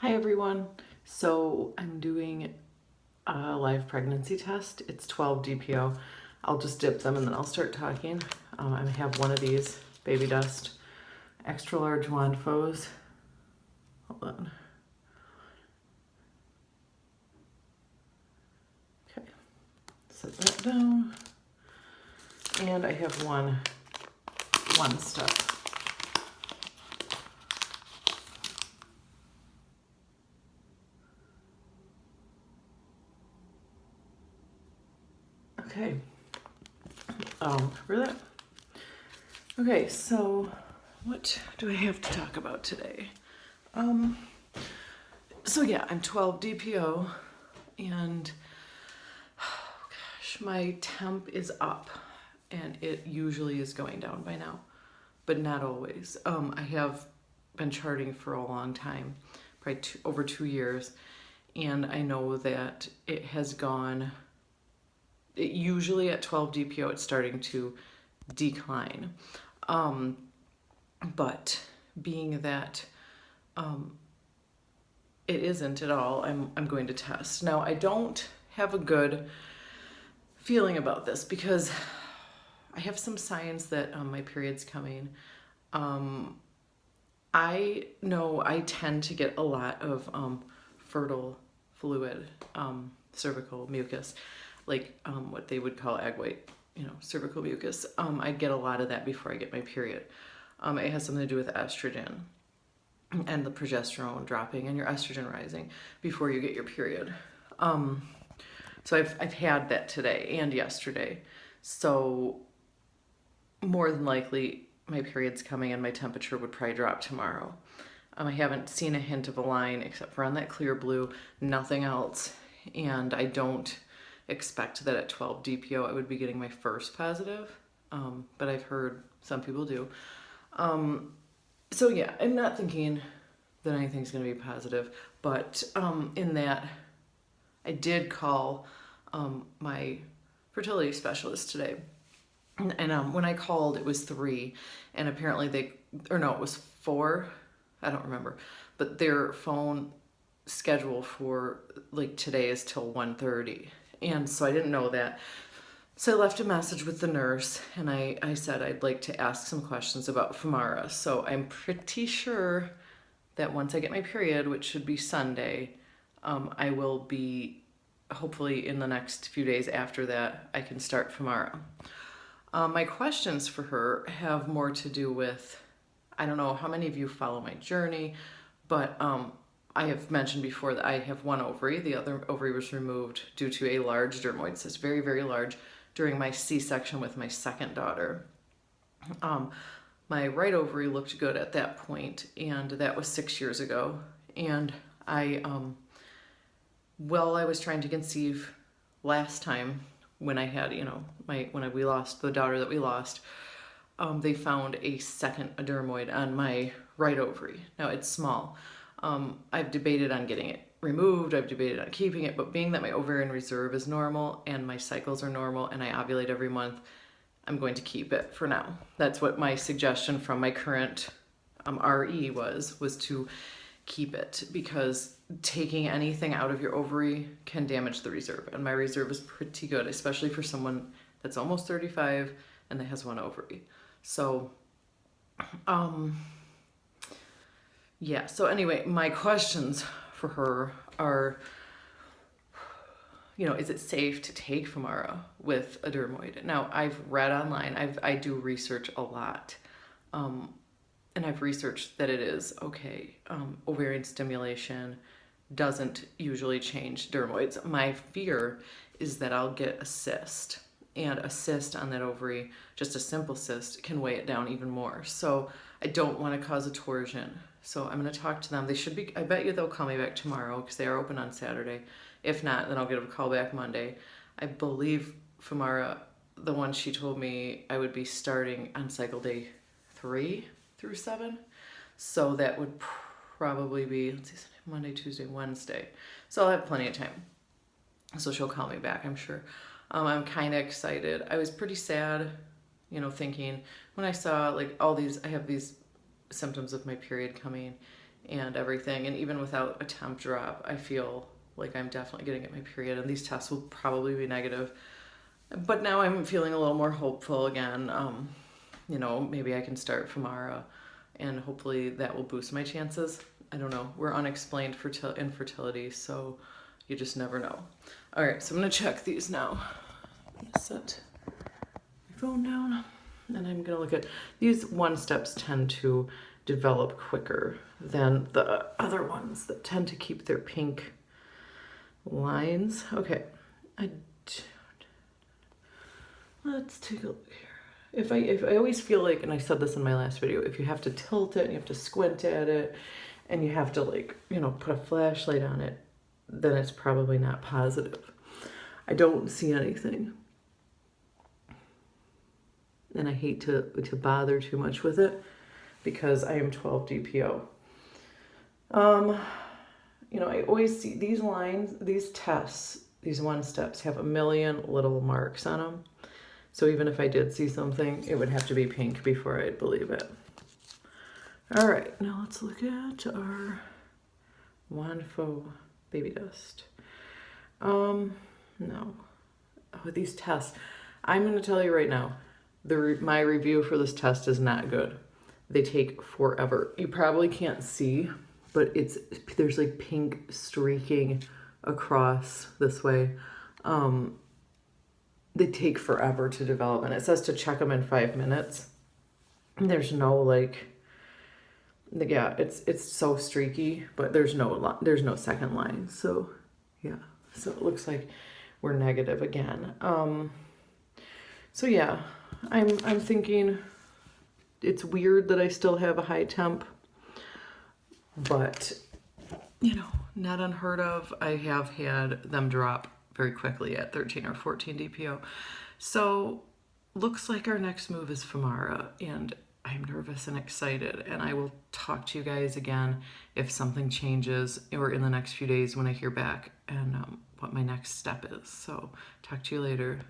Hi everyone. So I'm doing a live pregnancy test. It's 12 DPO. I'll just dip them and then I'll start talking. I have one of these Baby Dust extra large wand foes. Hold on. Okay, set that down. And I have one step. Okay. For that. Okay, so what do I have to talk about today? So yeah, I'm 12 DPO and oh gosh, my temp is up and it usually is going down by now, but not always. I have been charting for a long time, probably over 2 years, and I know that it has gone, usually at 12 DPO it's starting to decline. But being that it isn't at all, I'm going to test. Now, I don't have a good feeling about this because I have some signs that my period's coming. I know I tend to get a lot of fertile fluid, cervical mucus, like what they would call egg white, cervical mucus. I get a lot of that before I get my period. It has something to do with estrogen and the progesterone dropping and your estrogen rising before you get your period. So I've had that today and yesterday. So more than likely my period's coming and my temperature would probably drop tomorrow. I haven't seen a hint of a line except for on that clear blue, nothing else. And I don't expect that at 12 DPO I would be getting my first positive, but I've heard some people do. So yeah, I'm not thinking that anything's going to be positive, but in that I did call my fertility specialist today. And when I called, it was 3, and apparently it was 4, I don't remember, but their phone schedule for like today is till 1:30, and so I didn't know that. So I left a message with the nurse, and I said I'd like to ask some questions about Femara. So I'm pretty sure that once I get my period, which should be Sunday, I will be, hopefully in the next few days after that, I can start Femara. My questions for her have more to do with, I don't know how many of you follow my journey, but I have mentioned before that I have one ovary. The other ovary was removed due to a large dermoid cyst, very, very large, during my C-section with my second daughter. My right ovary looked good at that point, and that was 6 years ago. And while I was trying to conceive last time, when I had, we lost the daughter that we lost, they found a second dermoid on my right ovary. Now it's small. I've debated on getting it removed. I've debated on keeping it, but being that my ovarian reserve is normal and my cycles are normal and I ovulate every month, I'm going to keep it for now. That's what my suggestion from my current RE was to keep it, because taking anything out of your ovary can damage the reserve, and my reserve is pretty good, especially for someone that's almost 35 and that has one ovary. So yeah, so anyway, my questions for her are, is it safe to take Femara with a dermoid? Now, I've read online, I do research a lot, and I've researched that it is okay. Ovarian stimulation doesn't usually change dermoids. My fear is that I'll get a cyst, and a cyst on that ovary, just a simple cyst, can weigh it down even more. So I don't want to cause a torsion. So I'm going to talk to them. They should be, I bet you they'll call me back tomorrow because they are open on Saturday. If not, then I'll get a call back Monday. I believe Femara, the one she told me I would be starting on cycle day 3 through 7. So that would probably be, let's see, Monday, Tuesday, Wednesday. So I'll have plenty of time. So she'll call me back, I'm sure. I'm kind of excited. I was pretty sad, thinking when I saw like all these, I have these symptoms of my period coming, and everything. And even without a temp drop, I feel like I'm definitely going to get my period, and these tests will probably be negative. But now I'm feeling a little more hopeful again. You know, maybe I can start Femara, and hopefully that will boost my chances. I don't know. We're unexplained infertility, so you just never know. All right, so I'm going to check these now. I'm going to set my phone down, and I'm going to look at these. 1-steps tend to develop quicker than the other ones that tend to keep their pink lines. Okay, let's take a look here. If I always feel like, and I said this in my last video, if you have to tilt it and you have to squint at it and you have to, like, you know, put a flashlight on it, then it's probably not positive. I don't see anything. And I hate to bother too much with it because I am 12 DPO. You know, I always see these lines, these tests, these 1-steps have a million little marks on them. So even if I did see something, it would have to be pink before I'd believe it. All right, now let's look at our Wanfo baby dust. No. Oh, these tests. I'm going to tell you right now, my review for this test is not good. They take forever. You probably can't see, but there's like pink streaking across this way. They take forever to develop, and it says to check them in 5 minutes. There's no, like, yeah, it's so streaky, but there's no second line. So yeah, so it looks like we're negative again. So yeah, I'm thinking it's weird that I still have a high temp, but you know, not unheard of. I have had them drop very quickly at 13 or 14 DPO. So looks like our next move is Femara, and I'm nervous and excited, and I will talk to you guys again if something changes or in the next few days when I hear back and what my next step is. So talk to you later.